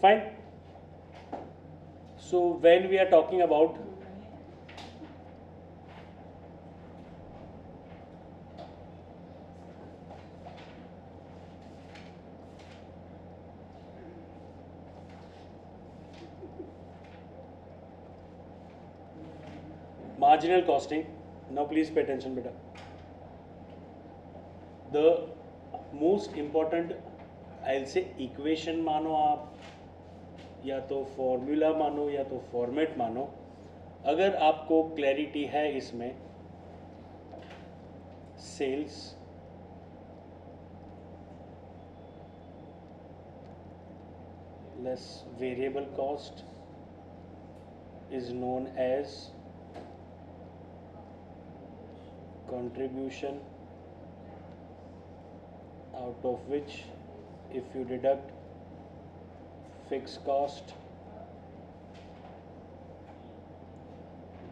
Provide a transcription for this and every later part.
Fine. So when we are talking about marginal costing, now please pay attention beta. The most important, I'll say, equation मानो आप, या तो formula मानो या तो फॉर्मेट मानो, अगर आपको क्लैरिटी है इसमें, sales less variable cost is known as contribution, out of which if you deduct fixed cost,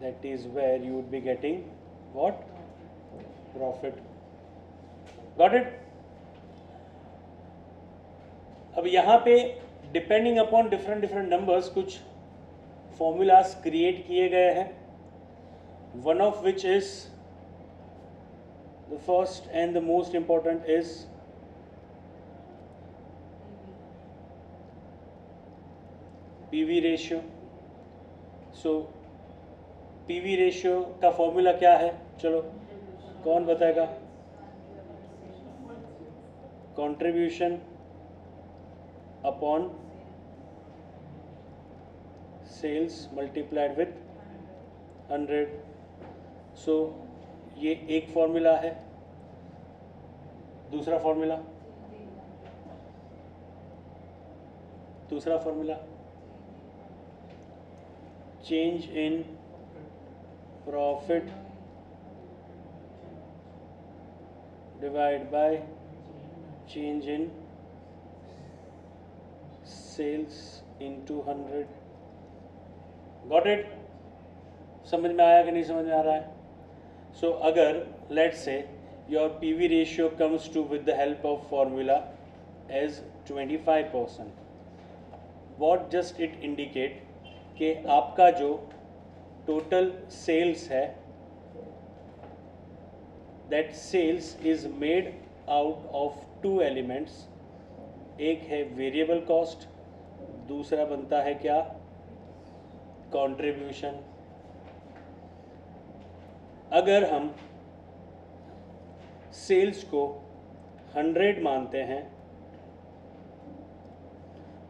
that is where you would be getting what? Profit. Got it? अब यहाँ पे डिपेंडिंग अपॉन डिफरेंट नंबर्स कुछ formulas create किए गए हैं, one of which is the first and the most important is PV ratio. So PV ratio का formula क्या है, चलो कौन बताएगा? Contribution upon sales multiplied with 100. So ये एक फॉर्मूला है. दूसरा formula change in profit divide by change in sales into 100. Got it? समझ में आया कि नहीं समझ में आ रहा है? सो अगर let's say your PV ratio comes to with the help of formula as 25%, what just it indicate कि आपका जो टोटल सेल्स है, that sales is made out of two elements. एक है वेरिएबल कॉस्ट, दूसरा बनता है क्या? कंट्रीब्यूशन. अगर हम सेल्स को 100 मानते हैं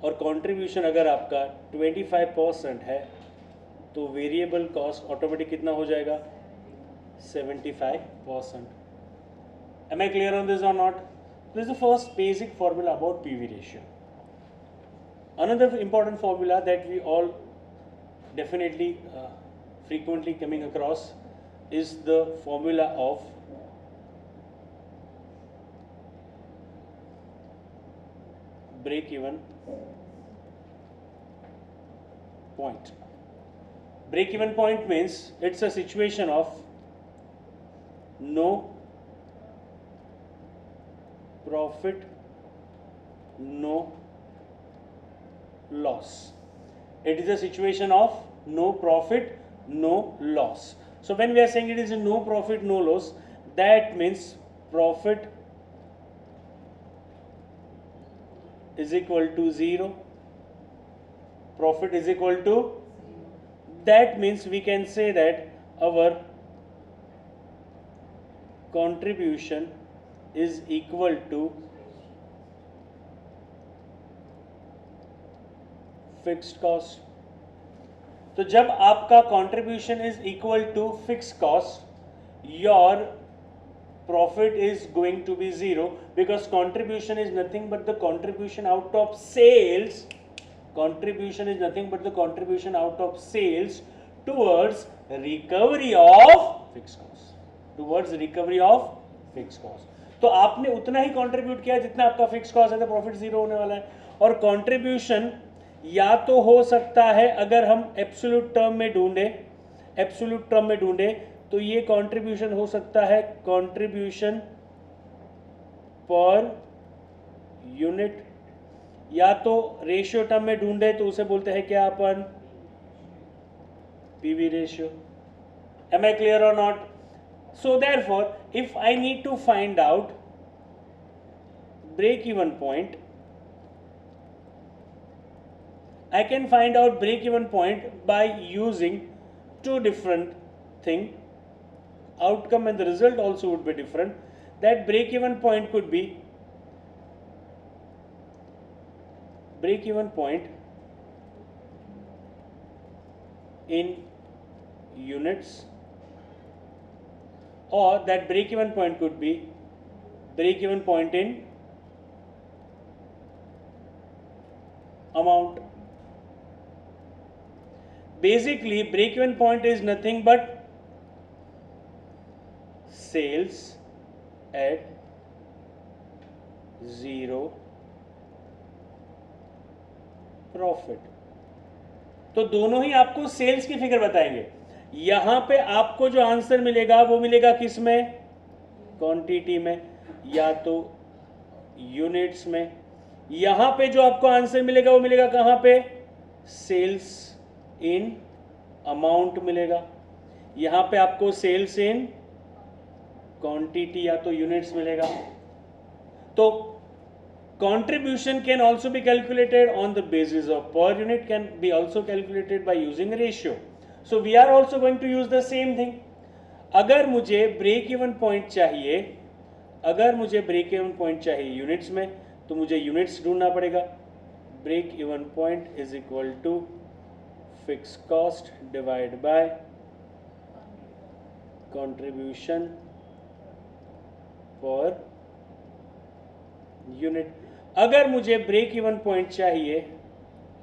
और कंट्रीब्यूशन अगर आपका 25% है, तो वेरिएबल कॉस्ट ऑटोमेटिक कितना हो जाएगा? 75%. Am I clear on this or not? This is the first basic formula about PV ratio. Another important formula that we all definitely frequently coming across is the formula of break-even point. Break-even point means it's a situation of no profit, no loss. It is a situation of no profit, no loss. So when we are saying it is a no profit, no loss, that means profit is equal to 0. Profit is equal to, that means we can say that our contribution is equal to fixed cost. तो जब आपका contribution is equal to fixed cost, your profit is going to be 0 because contribution is nothing but the contribution out of sales. Contribution is nothing but the contribution out of sales towards recovery of fixed cost. Towards recovery of fixed cost. तो आपने उतना ही contribute किया जितना आपका fix cost है, तो profit 0 होने वाला है. और कंट्रीब्यूशन या तो हो सकता है, अगर हम एब्सोल्यूट टर्म में ढूंढे तो ये कंट्रीब्यूशन हो सकता है कंट्रीब्यूशन पर यूनिट या तो रेशियो टर्म में ढूंढे तो उसे बोलते हैं क्या अपन, PV ratio. Am I clear or not? So therefore, if I need to find out break even point, I can find out break even point by using two different things. Outcome and the result also would be different. That break even point could be break even point in units, or that break even point could be break even point in amount. Basically, break even point is nothing but sales at zero profit. तो दोनों ही आपको sales की figure बताएंगे. यहां पे आपको जो answer मिलेगा वो मिलेगा किस में, क्वांटिटी में या तो यूनिट्स में. यहां पे जो आपको आंसर मिलेगा वो मिलेगा कहां पे, सेल्स इन अमाउंट मिलेगा. यहां पे आपको सेल्स इन क्वांटिटी या तो यूनिट्स मिलेगा. तो contribution can also be calculated on the basis of per unit, can be also calculated by using ratio. So we are also going to use the same thing. अगर मुझे break even point चाहिए, अगर मुझे break even point चाहिए units में, तो मुझे units ढूंढना पड़ेगा. break even point is equal to fixed cost divided by contribution per unit. अगर मुझे ब्रेक इवन पॉइंट चाहिए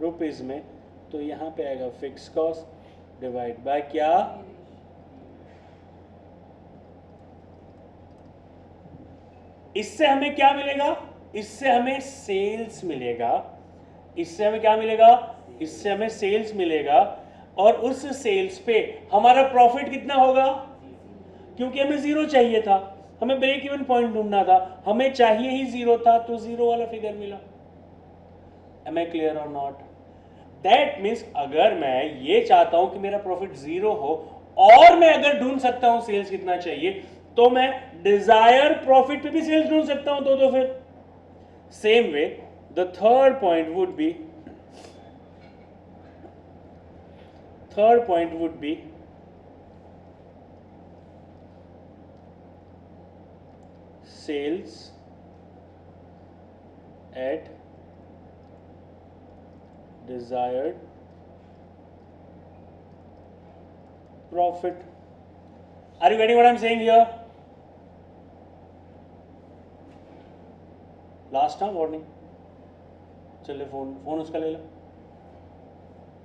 रुपीज में, तो यहां पे आएगा फिक्स कॉस्ट डिवाइड बाय क्या, इससे हमें क्या मिलेगा, इससे हमें सेल्स मिलेगा. इससे हमें क्या मिलेगा, इससे हमें सेल्स मिलेगा. और उस सेल्स पे हमारा प्रॉफिट कितना होगा, क्योंकि हमें जीरो चाहिए था, हमें ब्रेक इवन पॉइंट ढूंढना था, हमें चाहिए ही जीरो था, तो जीरो वाला फिगर मिला. Am I clear or not? That means अगर मैं ये चाहता हूं कि मेरा प्रॉफिट जीरो हो और मैं अगर ढूंढ सकता हूं सेल्स कितना चाहिए, तो मैं डिजायर प्रॉफिट पे भी सेल्स ढूंढ सकता हूं. तो फिर same way the third point would be sales at desired profit. Are you getting what I'm saying here? Last time warning. चले फोन उसका ले लो,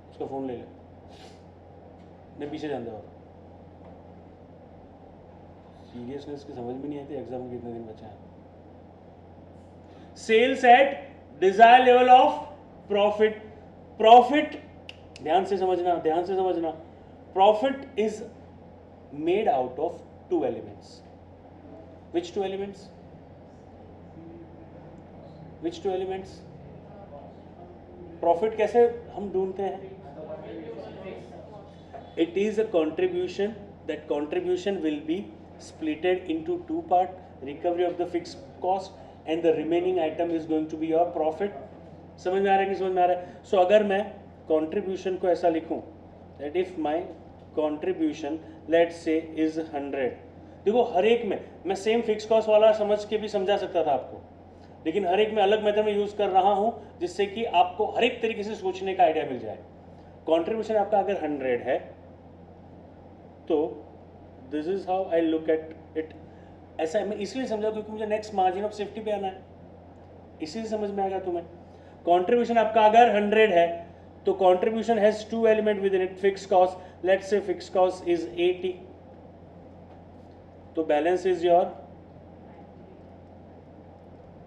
उसका फोन ले ले, नहीं पीछे जान दो. सीरियसनेस की समझ में नहीं आती, एग्जाम में कितने दिन बचे हैं. Sales at desire level of profit. Profit ध्यान से समझना, profit is made out of two elements. Which two elements? Profit कैसे हम ढूंढते हैं? It is a contribution. That contribution will be splitted into two part, recovery of the fixed cost and the remaining item is going to be your profit. समझ में आ रहा है कि समझ में आ रहा है? So अगर मैं contribution को ऐसा लिखूं that if my contribution let's say is 100. देखो हर एक में मैं सेम फिक्स कॉस्ट वाला समझ के भी समझा सकता था आपको, लेकिन हर एक में अलग मेथड में यूज कर रहा हूं जिससे कि आपको हर एक तरीके से सोचने का आइडिया मिल जाए. कॉन्ट्रीब्यूशन आपका अगर 100 है तो this is how I look at it. ऐसा मैं इसलिए समझा क्योंकि मुझे नेक्स्ट मार्जिन ऑफ सेफ्टी पे आना है, इसी से समझ में आएगा तुम्हें. कंट्रीब्यूशन आपका अगर 100 है तो contribution has two element within it. Fix cost, let's say fix cost is 80, तो balance is your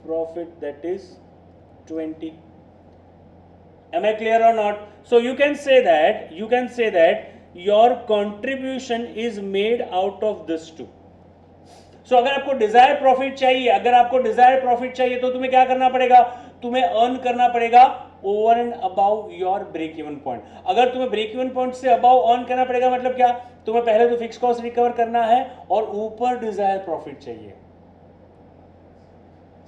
profit that is 20. Am I clear or not? So you can say that your contribution is made out of this two. सो अगर आपको Dzire profit चाहिए, तो तुम्हें क्या करना पड़ेगा, तुम्हें अर्न करना पड़ेगा over and above your break even point. अगर तुम्हें ब्रेक इवन पॉइंट से अबाउ अर्न करना पड़ेगा मतलब क्या, तुम्हें पहले तो फिक्स कॉस्ट रिकवर करना है और ऊपर डिजायर प्रॉफिट चाहिए।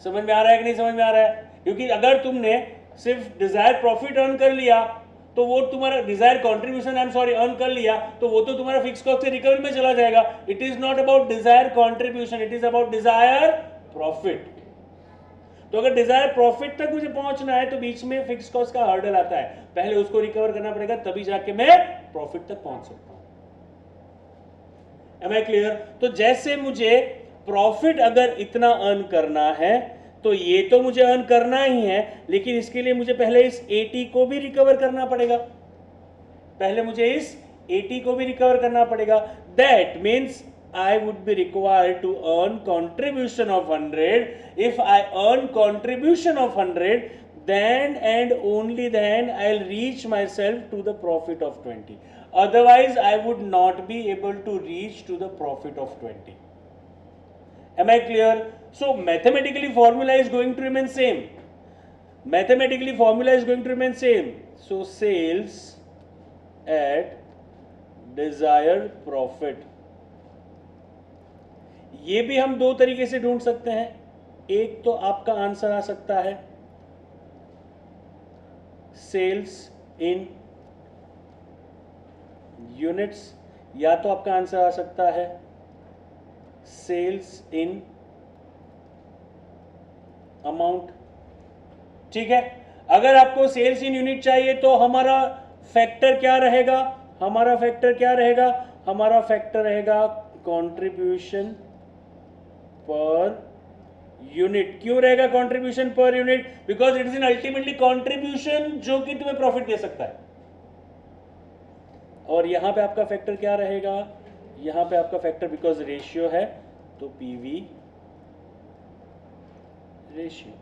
समझ में आ रहा है कि नहीं समझ में आ रहा है? क्योंकि अगर तुमने सिर्फ डिजायर प्रॉफिट अर्न कर लिया तो वो तुम्हारा डिजायर कंट्रीब्यूशन अर्न कर लिया तो वो तो तुम्हारा फिक्स कॉस्ट से रिकवरी में चला जाएगा। It is not about desire contribution, it is about desire profit. तो अगर डिजायर प्रॉफिट तक मुझे पहुंचना है तो बीच में फिक्स कॉस्ट का हर्डल आता है, पहले उसको रिकवर करना पड़ेगा तभी जाके मैं प्रॉफिट तक पहुंच सकता हूं। Am I clear? तो जैसे मुझे प्रॉफिट अगर इतना अर्न करना है तो ये तो मुझे अर्न करना ही है, लेकिन इसके लिए मुझे पहले इस 80 को भी रिकवर करना पड़ेगा, that means I would be required to earn contribution of 100. If I earn contribution of 100, then and only then I'll reach myself to the profit of 20. Otherwise, I would not be able to reach to the profit of 20. Am I clear? So mathematically formula is going to remain same. So sales at desired profit. ये भी हम दो तरीके से ढूंढ सकते हैं। एक तो आपका आंसर आ सकता है सेल्स इन यूनिट्स, या तो आपका आंसर आ सकता है सेल्स इन अमाउंट। ठीक है, अगर आपको सेल्स इन यूनिट चाहिए तो हमारा फैक्टर क्या रहेगा, हमारा फैक्टर रहेगा कंट्रीब्यूशन पर यूनिट। क्यों रहेगा contribution per unit? Because it is in ultimately contribution जो कि तुम्हें प्रॉफिट दे सकता है। और यहां पे आपका फैक्टर क्या रहेगा, यहां पे आपका फैक्टर बिकॉज रेशियो है तो PV ratio.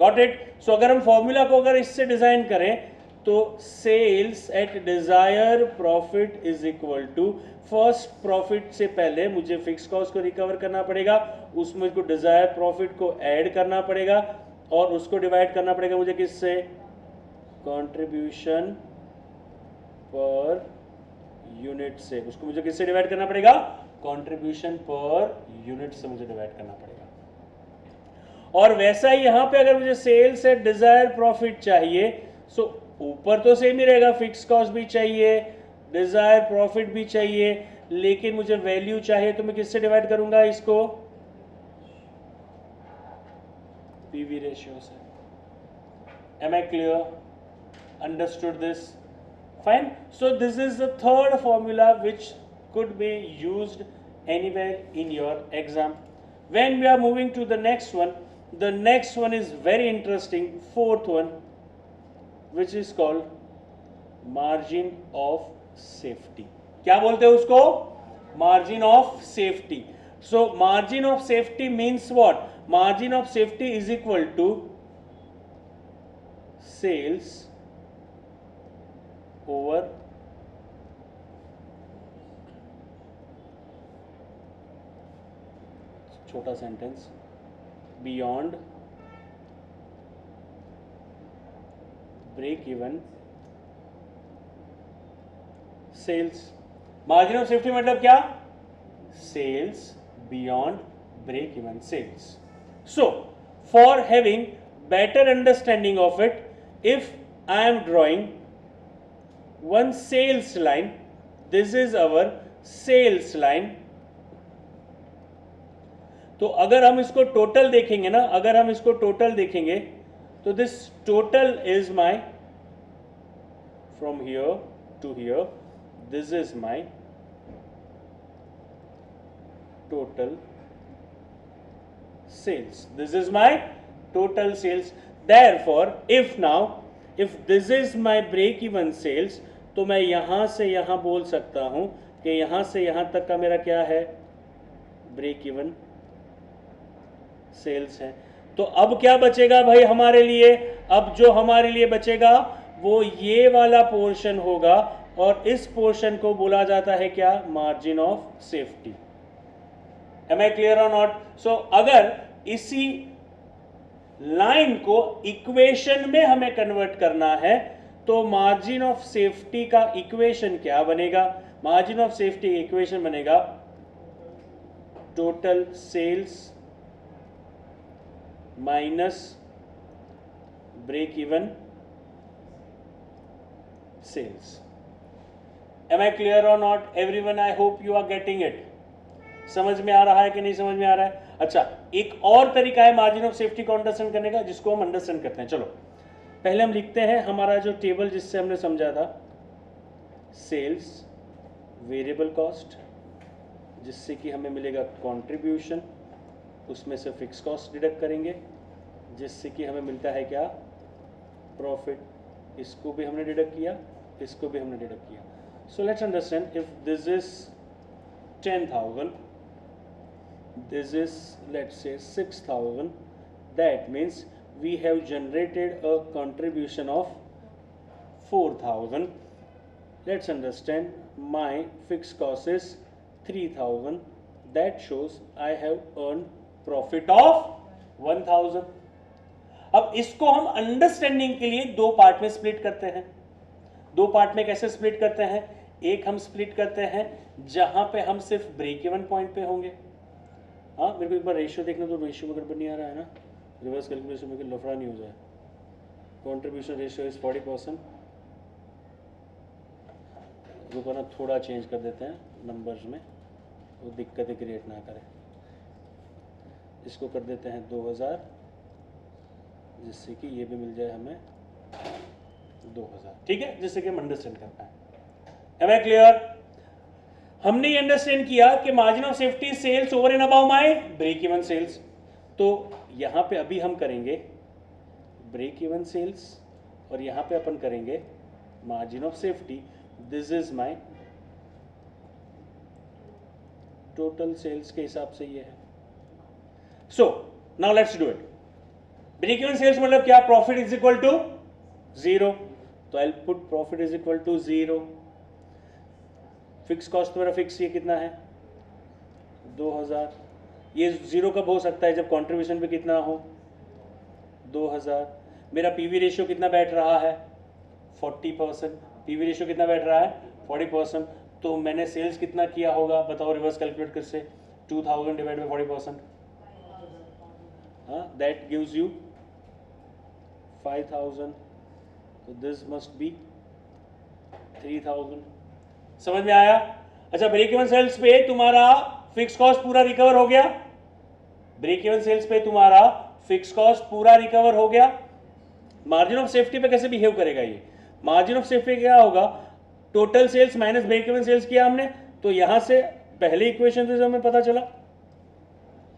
Got it? So अगर हम फॉर्मूला को अगर इससे डिजाइन करें तो sales at desire profit is equal to, first profit से पहले मुझे फिक्स कॉस्ट को रिकवर करना पड़ेगा, उसमें को डिजायर प्रॉफिट को ऐड करना पड़ेगा और उसको डिवाइड करना पड़ेगा मुझे किससे, कंट्रीब्यूशन पर यूनिट से। उसको मुझे किससे डिवाइड करना पड़ेगा, कंट्रीब्यूशन पर यूनिट से मुझे डिवाइड करना पड़ेगा। और वैसा ही यहां पे अगर मुझे सेल्स एट डिजायर प्रॉफिट चाहिए सो ऊपर तो सेम ही रहेगा, फिक्स कॉस्ट भी चाहिए, डिजायर प्रॉफिट भी चाहिए, लेकिन मुझे वैल्यू चाहिए तो मैं किससे डिवाइड करूंगा इसको, पीवी रेशियो से। Am I clear? Understood this? Fine. So this is the third formula which could be used anywhere in your exam. When we are moving to the next one is very interesting, fourth one, which is called margin of safety। क्या बोलते हैं उसको, margin of safety। so margin of safety means what, margin of safety is equal to sales over छोटा sentence, beyond break even sales. Margin of safety मतलब क्या, sales beyond break even sales. So for having better understanding of it, if I am drawing one sales line, this is our sales line. तो अगर हम इसको total देखेंगे ना, तो this total is my, from here to here, this is my total sales. Therefore, if this is my break even sales, तो मैं यहां से यहां बोल सकता हूं कि यहां से यहां तक का मेरा क्या है, ब्रेक इवन सेल्स है। तो अब क्या बचेगा भाई हमारे लिए, अब जो हमारे लिए बचेगा वो ये वाला पोर्शन होगा और इस पोर्शन को बोला जाता है क्या, margin of safety. Am I clear और नॉट? सो अगर इसी लाइन को इक्वेशन में हमें कन्वर्ट करना है तो मार्जिन ऑफ सेफ्टी का इक्वेशन क्या बनेगा? मार्जिन ऑफ सेफ्टी इक्वेशन बनेगा total sales minus break even sales. Am I clear or not? Everyone, I hope you are getting it. समझ में आ रहा है कि नहीं समझ में आ रहा है? अच्छा, एक और तरीका है मार्जिन ऑफ सेफ्टी को अंडरस्टैंड करने का, जिसको हम अंडरस्टैंड करते हैं. चलो पहले हम लिखते हैं हमारा जो टेबल जिससे हमने समझा था, सेल्स वेरिएबल कॉस्ट, जिससे कि हमें मिलेगा कंट्रीब्यूशन, उसमें से फिक्स कॉस्ट डिडक्ट करेंगे, जिससे कि हमें मिलता है क्या? प्रॉफिट. इसको भी हमने डिडक्ट किया, इसको भी हमने डिडक्ट किया. So let's understand, if this is 10,000, this is let's say 6,000, that means we have generated a contribution of 4,000. Let's understand, my fixed cost is 3,000, that shows I have earned profit of 1,000. अब इसको हम understanding के लिए दो part में split करते हैं. दो पार्ट में कैसे स्प्लिट करते हैं? एक हम स्प्लिट करते हैं जहां पे हम सिर्फ ब्रेक इवन पॉइंट पे होंगे. हाँ, मेरे को एक बार रेशियो देखना, तो रेशियो में गड़बड़ नहीं आ रहा है ना, रिवर्स कैलकुलेशन में लफड़ा नहीं हो जाए. Contribution ratio is 40%. रुको ना, थोड़ा चेंज कर देते हैं नंबर्स में, वो दिक्कतें क्रिएट ना करें. इसको कर देते हैं 2000, जिससे कि ये भी मिल जाए हमें 2000. ठीक है, जिससे कि हम अंडरस्टैंड कर पाए. Am I clear? हमने ये अंडरस्टैंड किया कि margin of safety sales over and above my break even sales. तो यहां पे अभी हम करेंगे ब्रेक इवन सेल्स और यहां पे अपन करेंगे margin of safety. This is my total sales के हिसाब से ये है. So now let's do it. Break even sales मतलब क्या? Profit is equal to 0. तो I will put profit is equal to 0. Fix cost मेरा फिक्स ये कितना है? 2000. ये 0 कब हो सकता है? जब कंट्रीब्यूशन पे कितना हो? 2000. मेरा पीवी रेशियो कितना बैठ रहा है? 40%. पीवी रेशियो कितना बैठ रहा है? 40%. तो मैंने सेल्स कितना किया होगा बताओ, रिवर्स कैलकुलेट कर से. 2000 डिवाइड बाई 40%. हाँ, दैट गिव्स यू 5000. तो दिस मस्ट बी 3000. समझ में आया? अच्छा, ब्रेक इवन सेल्स पे तुम्हारा फिक्स कॉस्ट पूरा रिकवर हो गया. ब्रेक इवन सेल्स पे तुम्हारा फिक्स कॉस्ट पूरा रिकवर हो गया. मार्जिन ऑफ सेफ्टी पे कैसे बिहेव करेगा ये? मार्जिन ऑफ सेफ्टी क्या होगा? Total sales minus break even sales किया हमने, तो यहां से पहले इक्वेशन से हमें पता चला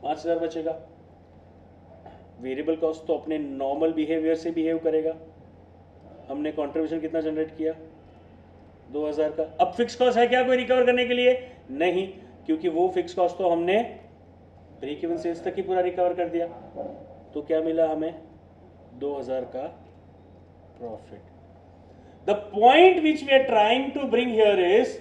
5000 बचेगा. वेरिएबल कॉस्ट तो अपने नॉर्मल बिहेवियर से बिहेव करेगा. हमने कंट्रीब्यूशन कितना जनरेट किया? 2000 का. अब फिक्स कॉस्ट है क्या कोई रिकवर करने के लिए? नहीं, क्योंकि वो फिक्स कॉस्ट तो हमने ब्रेक इवन सेल्स तक ही पूरा रिकवर कर दिया. तो क्या मिला हमें? 2000 का profit. The point which we are trying to bring here is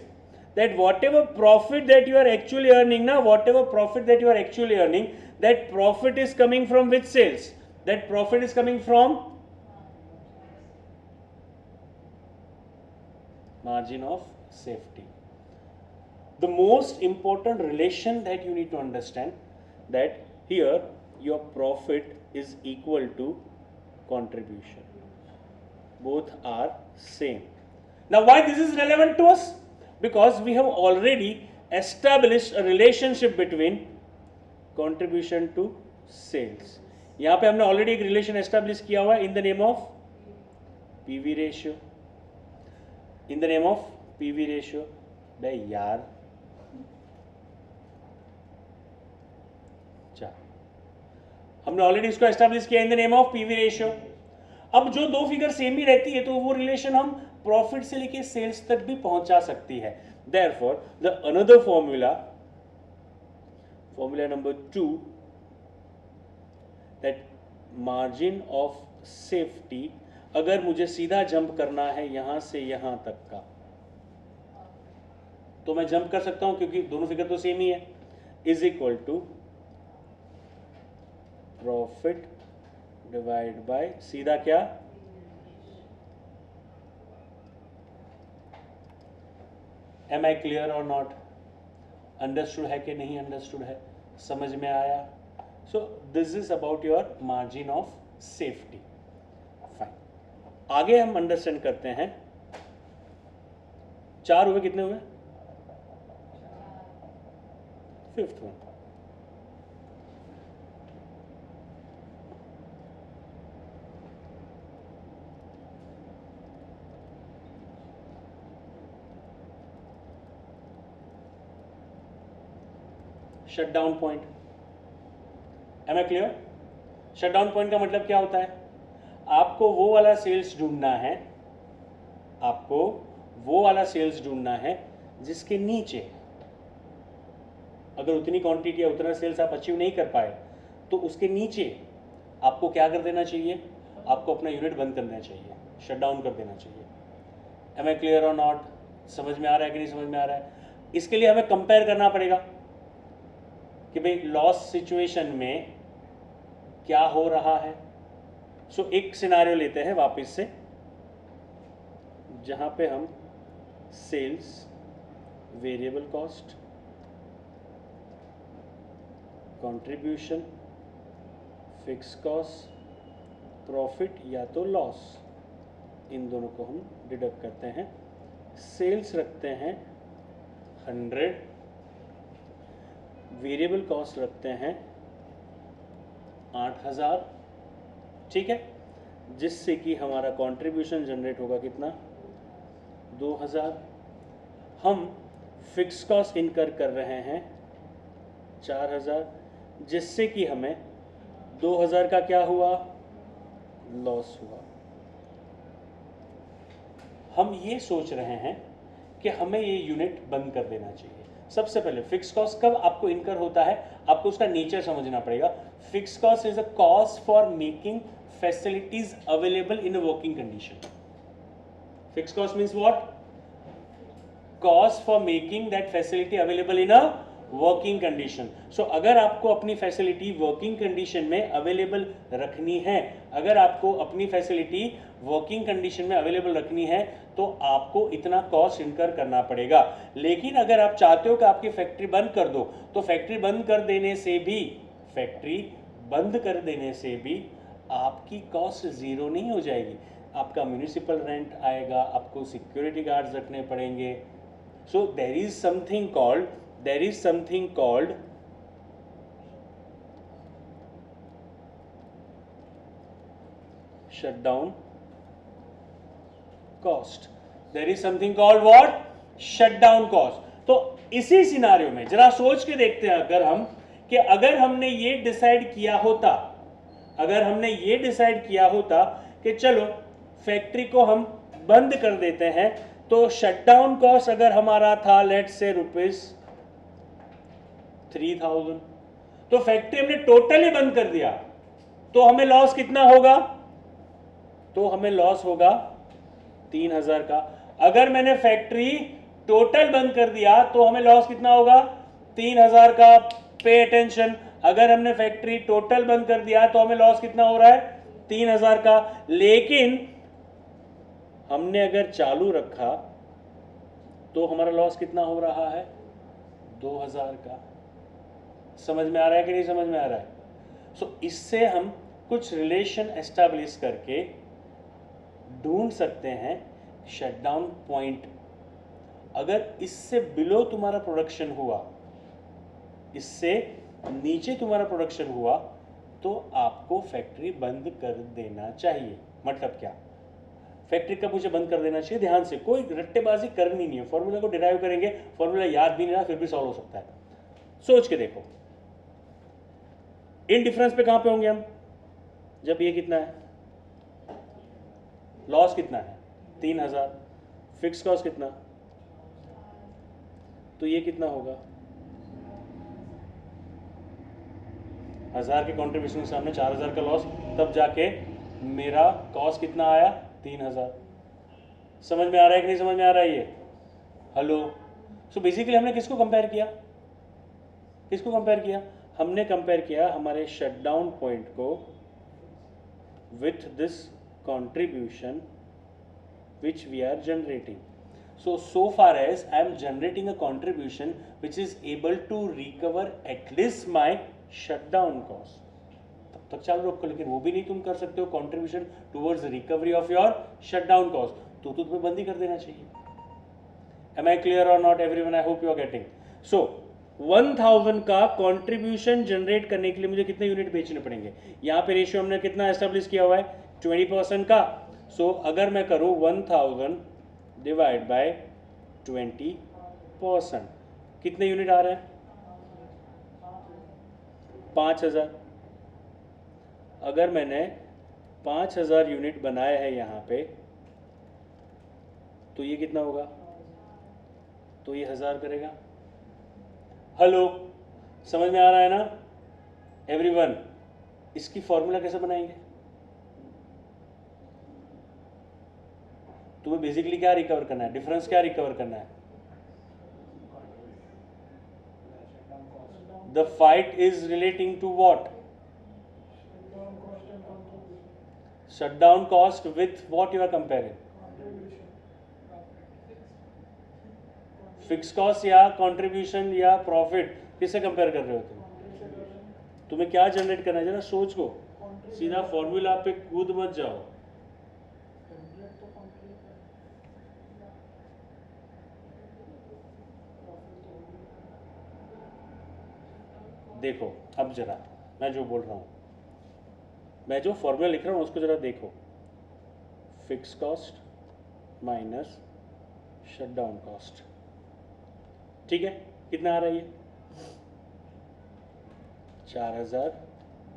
that whatever profit that you are actually earning now, whatever profit that you are actually earning, that profit is coming from which sales? That profit is coming from margin of safety. The most important relation that you need to understand, that here your profit is equal to contribution. Both are same. Now why this is relevant to us? Because we have already established a relationship between contribution to sales. यहाँ पे हमने already एक relation establish किया हुआ है in the name of PV ratio. In the name of PV ratio. भाई यार हमने ऑलरेडी इसको एस्टेब्लिश किया in the name of PV ratio. अब जो दो फिगर सेम ही रहती है तो वो रिलेशन हम प्रॉफिट से लेके सेल्स तक भी पहुंचा सकती है. Therefore, the another formula number 2, that margin of safety, अगर मुझे सीधा जंप करना है यहां से यहां तक का, तो मैं जंप कर सकता हूं क्योंकि दोनों फिगर तो सेम ही है. Is equal to profit divide by सीधा क्या, एम आई क्लियर और नॉट, अंडरस्टूड है कि नहीं अंडरस्टूड है, समझ में आया? So this is about your margin of safety. Fine, आगे हम अंडरस्टैंड करते हैं। 4 हुए, कितने हुए? 5th one, shutdown point. Am I clear? Shutdown point का मतलब क्या होता है? आपको वो वाला सेल्स ढूंढना है, आपको वो वाला सेल्स ढूंढना है जिसके नीचे अगर उतनी क्वांटिटी या उतना सेल्स आप अचीव नहीं कर पाए तो उसके नीचे आपको क्या कर देना चाहिए? आपको अपना यूनिट बंद कर देना चाहिए, शट डाउन कर देना चाहिए। एम आई क्लियर और नॉट? समझ में आ रहा है कि नहीं समझ में आ रहा है? इसके लिए हमें कंपेयर करना पड़ेगा कि भाई लॉस सिचुएशन में क्या हो रहा है। सो एक सिनारियो लेते हैं वापस से, जहां पे हम sales, variable cost, contribution, fix cost, profit या तो लॉस, इन दोनों को हम डिडक्ट करते हैं। सेल्स रखते हैं 100, वेरिएबल कॉस्ट रखते हैं 8000, ठीक है, जिससे कि हमारा कंट्रीब्यूशन जनरेट होगा कितना? 2000। हम फिक्स कॉस्ट इनकर कर रहे हैं 4000, जिससे कि हमें 2000 का क्या हुआ? लॉस हुआ। हम ये सोच रहे हैं कि हमें ये यूनिट बंद कर देना चाहिए। सबसे पहले फिक्स कॉस्ट कब आपको इनकर होता है, आपको उसका नेचर समझना पड़ेगा। Fix cost is a cost for making facilities available in a working condition. Fix cost means what? Cost for making that facility available in a working condition. So अगर आपको अपनी फैसिलिटी वर्किंग कंडीशन में available रखनी है, अगर आपको अपनी facility working condition में अवेलेबल रखनी है तो आपको इतना कॉस्ट इनकर करना पड़ेगा। लेकिन अगर आप चाहते हो कि आपकी फैक्ट्री बंद कर दो, तो फैक्ट्री बंद कर देने से भी, फैक्ट्री बंद कर देने से भी आपकी कॉस्ट जीरो नहीं हो जाएगी। आपका म्यूनिसिपल रेंट आएगा, आपको सिक्योरिटी गार्ड्स रखने पड़ेंगे। So there is something called shutdown cost. There is something called what? Shutdown cost. तो इसी सिनारियो में जरा सोच के देखते हैं, अगर हम कि अगर हमने ये डिसाइड किया होता, अगर हमने ये डिसाइड किया होता कि चलो फैक्ट्री को हम बंद कर देते हैं, तो शटडाउन कॉस्ट अगर हमारा था लेट्स से ₹3000, तो फैक्ट्री हमने टोटली बंद कर दिया तो हमें लॉस कितना होगा? तो हमें लॉस होगा 3000 का। अगर मैंने फैक्ट्री टोटल बंद कर दिया तो हमें लॉस कितना होगा? 3000 का। पे अटेंशन, अगर हमने फैक्ट्री टोटल बंद कर दिया तो हमें लॉस कितना हो रहा है? 3000 का। लेकिन हमने अगर चालू रखा तो हमारा लॉस कितना हो रहा है? 2000 का। समझ में आ रहा है कि नहीं समझ में आ रहा है? सो इससे हम कुछ रिलेशन एस्टैब्लिश करके ढूंढ सकते हैं शटडाउन पॉइंट। अगर इससे बिलो तुम्हारा प्रोडक्शन हुआ, इससे नीचे तुम्हारा प्रोडक्शन हुआ, तो आपको फैक्ट्री बंद कर देना चाहिए। मतलब क्या? फैक्ट्री कब मुझे बंद कर देना चाहिए? ध्यान से, कोई रट्टेबाजी करनी नहीं है। फॉर्मूला को डिराइव करेंगे, फॉर्मूला याद भी नहीं रहा फिर भी सॉल्व हो सकता है। सोच के देखो, इन डिफरेंस पे कहां पे होंगे हम? जब ये कितना है? लॉस कितना है? 3000। फिक्स कॉस्ट कितना? तो ये कितना होगा? 1000 के कंट्रीब्यूशन के सामने 4000 का लॉस, तब जाके मेरा कॉस्ट कितना आया? 3000। समझ में आ रहा है कि नहीं समझ में आ रहा है ये? हेलो। सो बेसिकली हमने किसको कंपेयर किया? किसको कंपेयर किया? हमने कंपेयर किया हमारे शटडाउन पॉइंट को with this contribution which we are generating. So far as I am generating a contribution which is able to recover at least my shutdown cost, तब तक चालू रखो. लेकिन वो भी नहीं तुम कर सकते हो contribution towards recovery of your shutdown cost, तो तुम्हें बंद ही कर देना चाहिए. Am I clear or not everyone? I hope you are getting. So 1000 का कंट्रीब्यूशन जनरेट करने के लिए मुझे कितने यूनिट बेचने पड़ेंगे? यहाँ पे रेशियो हमने कितना एस्टेब्लिश किया हुआ है? 20% का. सो अगर मैं करूँ 1000 डिवाइड बाय 20%, कितने यूनिट आ रहे हैं? 5000. अगर मैंने 5000 यूनिट बनाया है यहाँ पे, तो ये कितना होगा? तो ये 1000 करेगा. हेलो, समझ में आ रहा है ना एवरीवन? इसकी फॉर्मूला कैसे बनाएंगे? तुम्हें बेसिकली क्या रिकवर करना है? डिफरेंस क्या रिकवर करना है? The fight is relating to what? Shutdown cost with what you are comparing? Fix cost या कंट्रीब्यूशन या प्रॉफिट? किससे कंपेयर कर रहे हो तुम? तुम्हें क्या जनरेट करना है? जरा सोच को, सीधा फॉर्मूला पे कूद मत जाओ. देखो अब जरा मैं जो बोल रहा हूं, मैं जो फॉर्मूला लिख रहा हूं उसको जरा देखो. Fix cost minus shutdown cost, ठीक है? कितना आ रहा है ये? 4000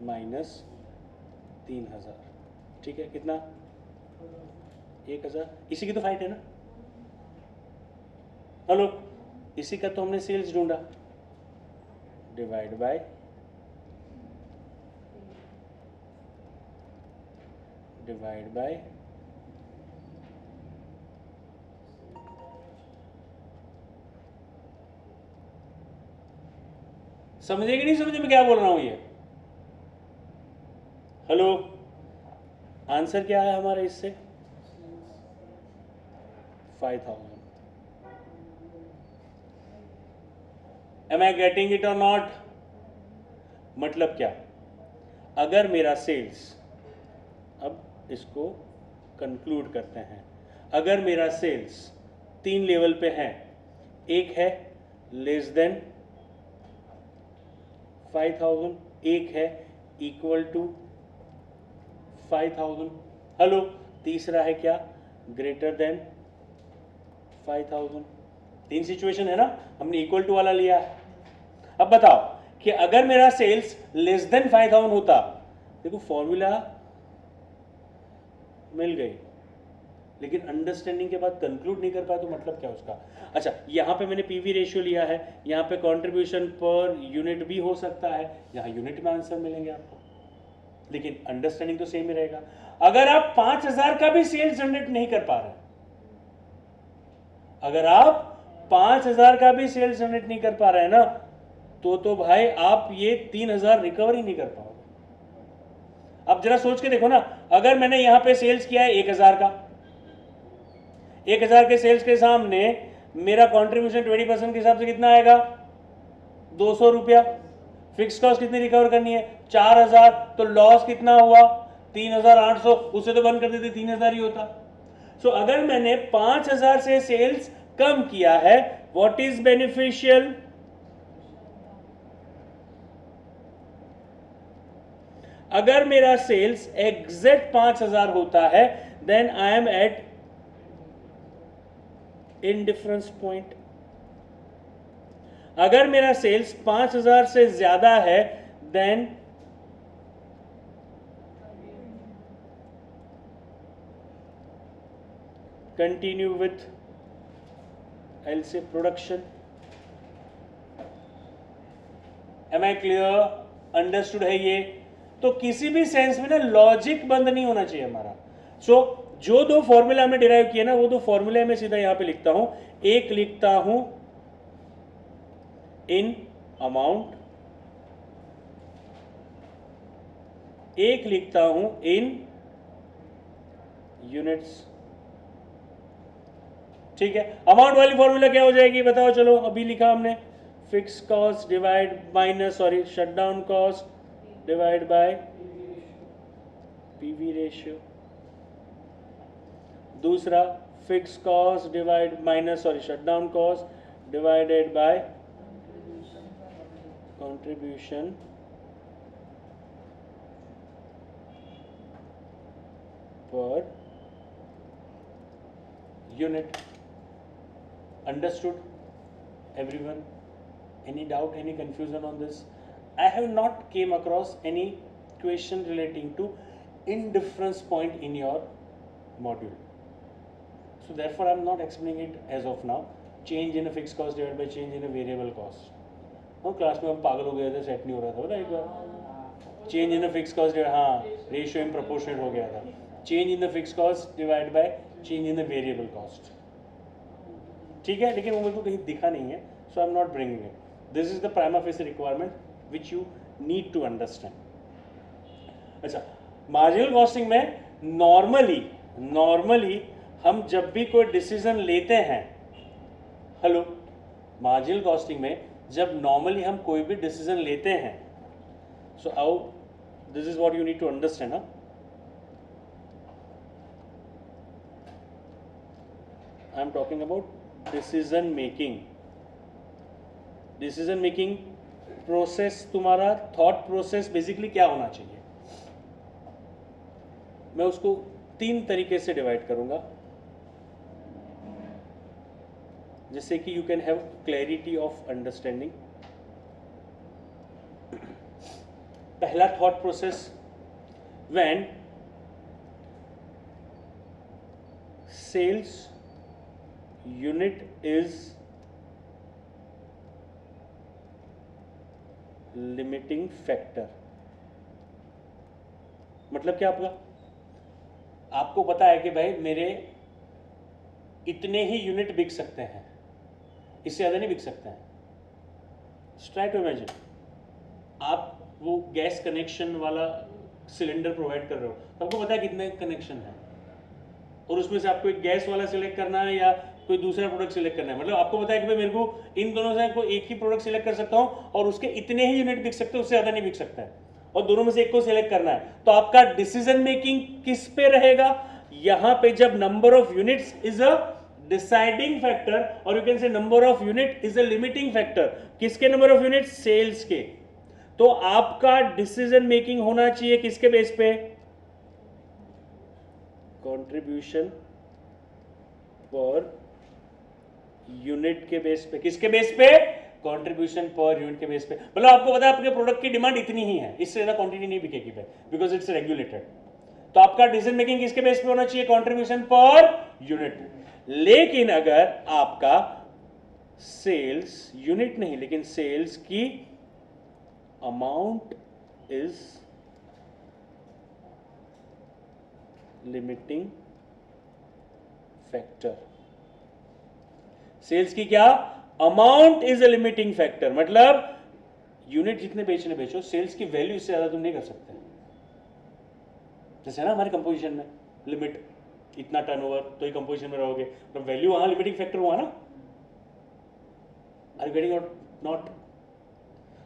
माइनस 3000, ठीक है? कितना? 1000. इसी की तो फाइट है ना. हेलो, इसी का तो हमने सेल्स ढूंढा. डिवाइड बाय समझे कि नहीं समझे मैं क्या बोल रहा हूं ये? हेलो, आंसर क्या है हमारा इससे? 5000. Am I getting it or not? मतलब क्या? अगर मेरा सेल्स, अब इसको कंक्लूड करते हैं, अगर मेरा सेल्स 3 लेवल पे है, एक है लेस देन 5000, एक है इक्वल टू 5000. हेलो, तीसरा है क्या? Greater than 5000. 3 सिचुएशन है ना, हमने इक्वल टू वाला लिया है. अब बताओ कि अगर मेरा सेल्स लेस देन 5000 होता, देखो फॉर्मूला मिल गई, लेकिन अंडरस्टैंडिंग के बाद कंक्लूड नहीं कर पाया, तो मतलब क्या उसका? अच्छा, यहां पे मैंने पीवी रेशियो लिया है, यहां पे कंट्रीब्यूशन पर यूनिट भी हो सकता है, यहां यूनिट में आंसर मिलेंगे आपको, लेकिन अंडरस्टैंडिंग तो सेम ही रहेगा. अगर आप 5000 का भी सेल्स जनरेट नहीं कर पा रहे, अगर आप 5000 का भी सेल्स जनरेट नहीं कर पा रहे हैं ना, तो भाई आप ये 3000 रिकवर ही नहीं कर पाओगे. अब जरा सोच के देखो ना, अगर मैंने यहां पे सेल्स किया है 1000 का, 1000 के सेल्स के सामने मेरा कंट्रीब्यूशन 20% के हिसाब से कितना आएगा? 200 रुपया. फिक्स कॉस्ट कितनी रिकवर करनी है? 4000. तो लॉस कितना हुआ? 3800. उससे तो बंद कर देते 3000 ही होता. सो अगर मैंने 5000 से सेल्स कम किया है, व्हाट इज बेनिफिशियल? अगर मेरा सेल्स एग्जैक्ट 5000 होता है, then I am at indifference point. अगर मेरा सेल्स 5000 से ज्यादा है, then continue with I'll say production. Am I clear? Understood है ये? तो किसी भी सेंस में ना लॉजिक बंद नहीं होना चाहिए हमारा. सो जो 2 फॉर्मूला हमने डिराइव किए ना, वो 2 फॉर्मूले में सीधा यहां पे लिखता हूं. एक लिखता हूं इन अमाउंट एक लिखता हूं इन यूनिट्स, ठीक है। अमाउंट वाली फॉर्मूला क्या हो जाएगी बताओ, चलो अभी लिखा हमने, fix cost divide minus sorry shutdown cost divide by PV ratio. दूसरा fix cost divide minus sorry shutdown cost divided by contribution per unit. Understood everyone? Any doubt, any confusion on this? I have not came across any question relating to indifference point in your module, so therefore I am not explaining it as of now. Change in a fixed cost divided by change in a variable cost. हाँ class में हम पागल हो गए थे, set नहीं हो रहा था बोला एक बार। Change in the fix cost, हाँ रेशियो इन प्रोपोर्शनेट हो गया था। Change in the fix cost divide by change in the variable cost, ठीक है, लेकिन वो मेरे को कहीं दिखा नहीं है, so I am not bringing it. This is the prima facie requirement which you need to understand. अच्छा, मार्जिनल कॉस्टिंग में नॉर्मली हम जब भी कोई डिसीजन लेते हैं, हेलो, मार्जिनल कॉस्टिंग में जब नॉर्मली हम कोई भी डिसीजन लेते हैं, so how this is what you need to understand. I am talking about decision making process. तुम्हारा थॉट प्रोसेस बेसिकली क्या होना चाहिए, मैं उसको 3 तरीके से डिवाइड करूंगा, जिससे कि you can have clarity of understanding. पहला thought process, when sales unit is limiting factor. मतलब क्या आपको पता है कि भाई मेरे इतने ही यूनिट बिक सकते हैं, इससे ज्यादा नहीं बिक सकते हैं। ट्राई टू इमेजिन, आप वो गैस कनेक्शन वाला सिलेंडर प्रोवाइड कर रहे हो, तो आपको पता है कितने कनेक्शन है, और उसमें से आपको एक गैस वाला सिलेक्ट करना है या कोई दूसरा प्रोडक्ट सिलेक्ट करना है। मतलब आपको पता है कि भाई मेरे को इन दोनों से कोई एक ही प्रोडक्ट सिलेक्ट कर सकता हूं और उसके इतने ही यूनिट बिक सकते हैं, उससे ज्यादा नहीं बिक सकता है, और दोनों में से एक को सिलेक्ट करना है। तो आपका डिसीजन मेकिंग किस पे रहेगा, यहां पे जब number of units is a deciding factor, और you can say number of unit is a limiting factor. किसके नंबर ऑफ यूनिट, सेल्स के। तो आपका डिसीजन मेकिंग होना चाहिए किसके बेस पे, कंट्रीब्यूशन पर यूनिट के बेस पे। किसके बेस पे, कंट्रीब्यूशन पर यूनिट के बेस पे। मतलब आपको पता है आपके प्रोडक्ट की डिमांड इतनी ही है, इससे ज्यादा क्वांटिटी नहीं बिकेगी भाई, बिकॉज इट्स रेगुलेटेड। तो आपका डिसीजन मेकिंग किसके बेस पे होना चाहिए, कंट्रीब्यूशन पर यूनिट। लेकिन अगर आपका सेल्स यूनिट नहीं, लेकिन सेल्स की amount is limiting factor, sales की क्या, amount is a limiting factor, मतलब यूनिट जितने बेचने बेचो, सेल्स की वैल्यू इससे ज्यादा तुम नहीं कर सकते। जैसे ना हमारे कंपोजिशन में लिमिट इतना टर्नओवर, तो ही कंपोजिशन में रहोगे, तो वैल्यू वहां लिमिटिंग फैक्टर हुआ ना। Are you getting not?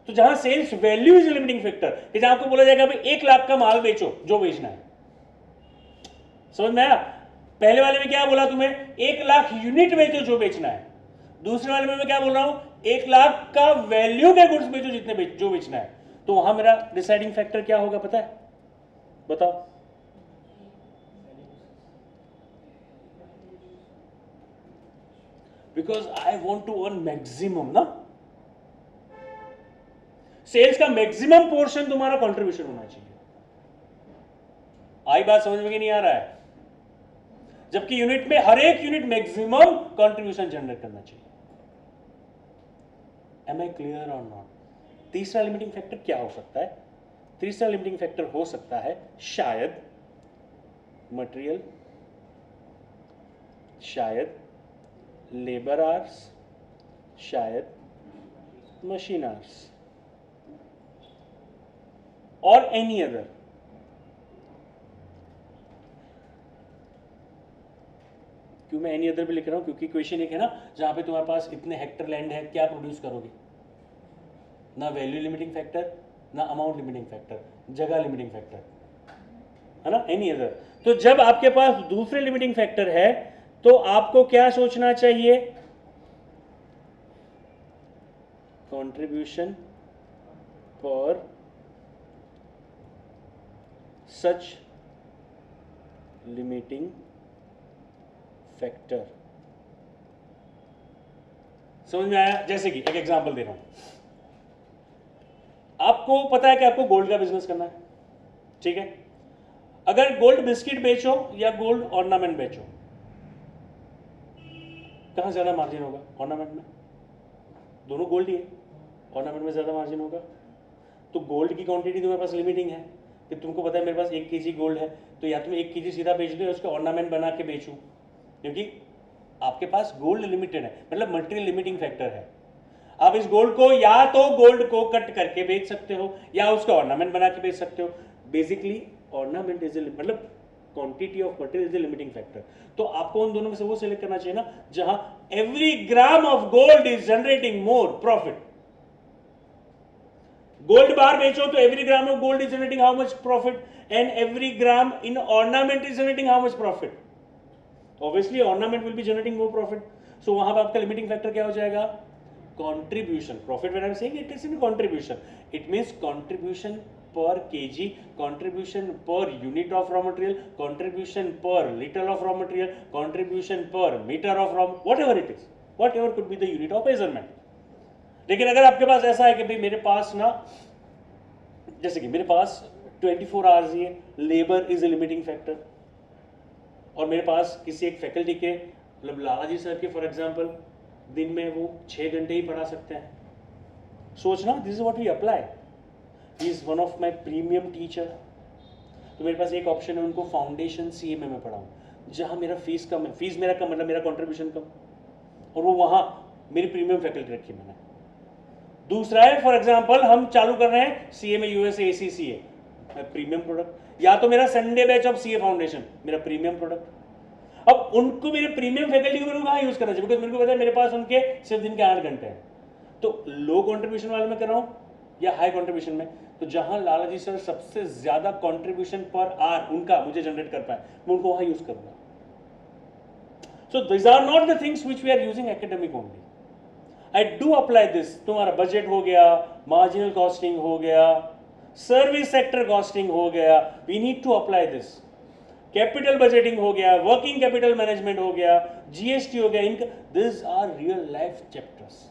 तो जहां sales value is limiting factor, कि जहां आपको बोला जाएगा भाई 1 लाख का माल बेचो जो बेचना है, समझ में आया? पहले वाले में क्या बोला तुम्हें, 1 लाख यूनिट बेचो जो बेचना है। दूसरे वाले में मैं क्या बोल रहा हूं, 1 लाख का वैल्यू के गुड्स बेचो जितने जो बेचना है। तो वहां मेरा डिसाइडिंग फैक्टर क्या होगा पता है, बताओ? Because I want to earn maximum ना, सेल्स का मैक्सिमम पोर्शन तुम्हारा कंट्रीब्यूशन होना चाहिए। आई बात समझ में कि नहीं आ रहा है? जबकि यूनिट में हर एक यूनिट मैक्सिमम कंट्रीब्यूशन जनरेट करना चाहिए। एम आई क्लियर और नॉट? तीसरा लिमिटिंग फैक्टर क्या हो सकता है? तीसरा लिमिटिंग फैक्टर हो सकता है शायद मटेरियल, शायद लेबर आवर्स, शायद मशीन आवर्स, और एनी अदर। क्यों मैं एनी अदर भी लिख रहा हूँ, क्योंकि क्वेश्चन एक है ना जहाँ पे तुम्हारे पास इतने हेक्टर लैंड है, क्या प्रोड्यूस करोगे? ना वैल्यू लिमिटिंग फैक्टर, ना अमाउंट लिमिटिंग फैक्टर, जगह लिमिटिंग फैक्टर, है ना, एनी अदर। तो जब आपके पास दूसरे लिमिटिंग फैक्टर है तो आपको क्या सोचना चाहिए? कंट्रीब्यूशन पर सच लिमिटिंग फैक्टर। समझ में आया? जैसे कि एक एग्जांपल दे रहा हूं, आपको पता है कि आपको गोल्ड का बिजनेस करना है, ठीक है? अगर गोल्ड बिस्किट बेचो या गोल्ड ऑर्नामेंट बेचो, कहां ज्यादा मार्जिन होगा? ऑर्नामेंट में। दोनों गोल्ड ही है, ऑर्नामेंट में ज्यादा मार्जिन होगा। तो गोल्ड की क्वांटिटी तुम्हारे पास लिमिटिंग है कि तुमको पता है मेरे पास 1 kg गोल्ड है, तो या तुम 1 kg सीधा बेच दो या उसका ऑर्नामेंट बना के बेचूं, क्योंकि आपके पास गोल्ड लिमिटेड है, मतलब मटेरियल लिमिटिंग फैक्टर है। आप इस गोल्ड को या तो गोल्ड को कट करके बेच सकते हो या उसका ऑर्नामेंट बना के बेच सकते हो। बेसिकली ऑर्नामेंट इज मतलब quantity of material is a limiting factor. तो आपको उन दोनों में से वो सिलेक्ट करना चाहिए ना जहां every gram of gold is generating more profit. Gold bar बेचो तो every gram of gold is generating how much profit, and every gram in ornament is generating how much profit. Obviously ornament will be generating more profit, so वहां पर आपका limiting factor क्या हो जाएगा? Contribution. Profit, when I'm saying it is in contribution, it means contribution per kg, contribution per unit of raw material, contribution per liter of raw material, contribution per meter of raw, whatever it is, whatever could be the unit of measurement. लेकिन अगर आपके पास ऐसा है कि भाई मेरे पास ना, जैसे कि मेरे पास 24 आवर्स ही है, labour is a limiting factor, और मेरे पास किसी एक फैकल्टी के, मतलब लाला जी सर के फॉर एग्जांपल, दिन में वो 6 घंटे ही पढ़ा सकते हैं। सोचना, this is what we apply. He is one of my premium teacher. तो मेरे पास एक ऑप्शन है, उनको फाउंडेशन सीएमए में पढ़ाऊं, जहां मेरा फीस कम है, फीस मेरा कम मतलब मेरा कंट्रीब्यूशन कम, और वो वहां मेरी प्रीमियम फैकल्टी रखी मैंने। दूसरा है फॉर एग्जाम्पल हम चालू कर रहे हैं CMA USA ACCA, premium product, या तो मेरा Sunday batch of CA foundation, मेरा प्रीमियम प्रोडक्ट। अब उनको मेरे प्रीमियम फैकल्टी को मेरे को कहाँ यूज करना चाहिए? बिकॉज मेरे को पता है मेरे पास उनके सिर्फ दिन के 8 घंटे हैं। तो लो कंट्रीब्यूशन वाले में कर रहा हूँ या हाई कंट्रीब्यूशन में? तो जहां लाला जी सर सबसे ज्यादा कंट्रीब्यूशन पर आवर उनका मुझे जनरेट कर पाए, मैं उनको वहां यूज करूंगा। So this are not the things which we are using academic only. I do apply this. तुम्हारा बजट हो गया, मार्जिनल कॉस्टिंग हो गया, सर्विस सेक्टर कॉस्टिंग हो गया, we need to apply this. Capital budgeting हो गया, वर्किंग कैपिटल मैनेजमेंट हो गया, जीएसटी हो गया, इनका, this are real life chapters,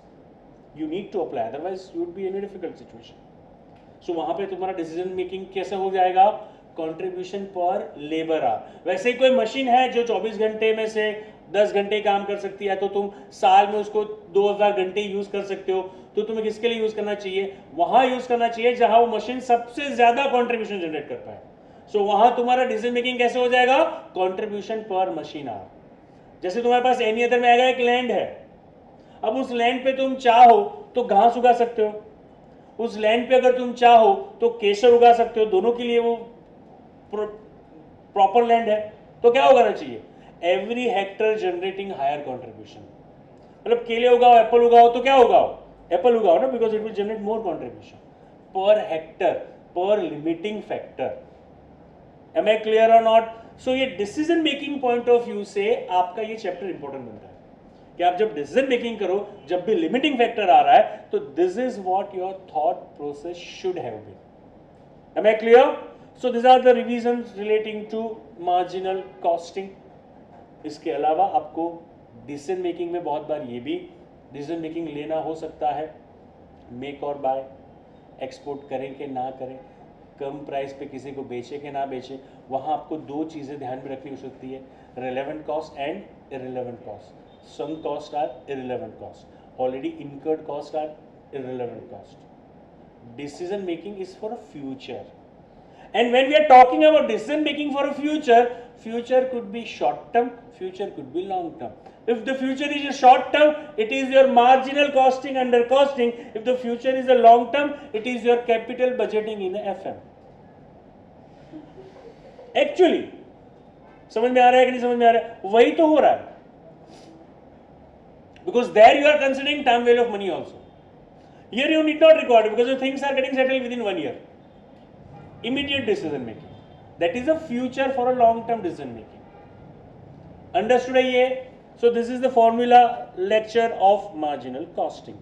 you need to apply, otherwise you would be in a difficult situation. So वहां पे तुम्हारा डिसीजन मेकिंग कैसे हो जाएगा? कंट्रीब्यूशन पर लेबर आवर। वैसे ही कोई मशीन है जो 24 घंटे में से 10 घंटे काम कर सकती है, तो तुम साल में उसको 2000 घंटे यूज कर सकते हो, तो तुम्हें किसके लिए यूज करना चाहिए? वहां यूज करना चाहिए जहां वो मशीन सबसे ज्यादा कंट्रीब्यूशन जनरेट कर पाए। सो वहां तुम्हारा डिसीजन मेकिंग कैसे हो जाएगा? कंट्रीब्यूशन पर मशीन आवर। जैसे तुम्हारे पास एनी अदर में आएगा, एक लैंड है, अब उस लैंड पे तुम चाहो तो घास उगा सकते हो, उस लैंड पे अगर तुम चाहो तो केसर उगा सकते हो, दोनों के लिए वो प्रॉपर लैंड है। तो क्या उगाना चाहिए? Every hectare generating higher contribution. मतलब केले उगाओ, एप्पल उगाओ, तो क्या उगाओ? एप्पल उगाओ ना, because it will generate more contribution per hectare, पर limiting factor. Am I clear or not? So ये decision making point of view से आपका ये चैप्टर इंपॉर्टेंट बनता है कि आप जब डिसीजन मेकिंग करो, जब भी लिमिटिंग फैक्टर आ रहा है, तो this is what your thought process should have been. Am I clear? So these are the revisions relating to marginal costing. इसके अलावा आपको डिसीजन मेकिंग में बहुत बार ये भी डिसीजन मेकिंग लेना हो सकता है, मेक और बाय, एक्सपोर्ट करें कि ना करें, कम प्राइस पे किसी को बेचे कि ना बेचे। वहाँ आपको 2 चीज़ें ध्यान में रखनी हो सकती है, relevant cost and irrelevant cost. Some cost are irrelevant cost, already incurred cost are irrelevant cost. Decision making is for a future, and when we are talking about decision making for a future, future could be short term, future could be long term. If the future is a short term, it is your marginal costing, under costing. If the future is a long term, it is your capital budgeting in FM. Actually, समझ में आ रहा है कि नहीं समझ में आ रहा है? वही तो हो रहा है। because there you are considering time value of money also. Here you need not record it because the things are getting settled within 1 year. Immediate decision making. That is a future for a long term decision making. Understood? So this is the formula lecture of marginal costing.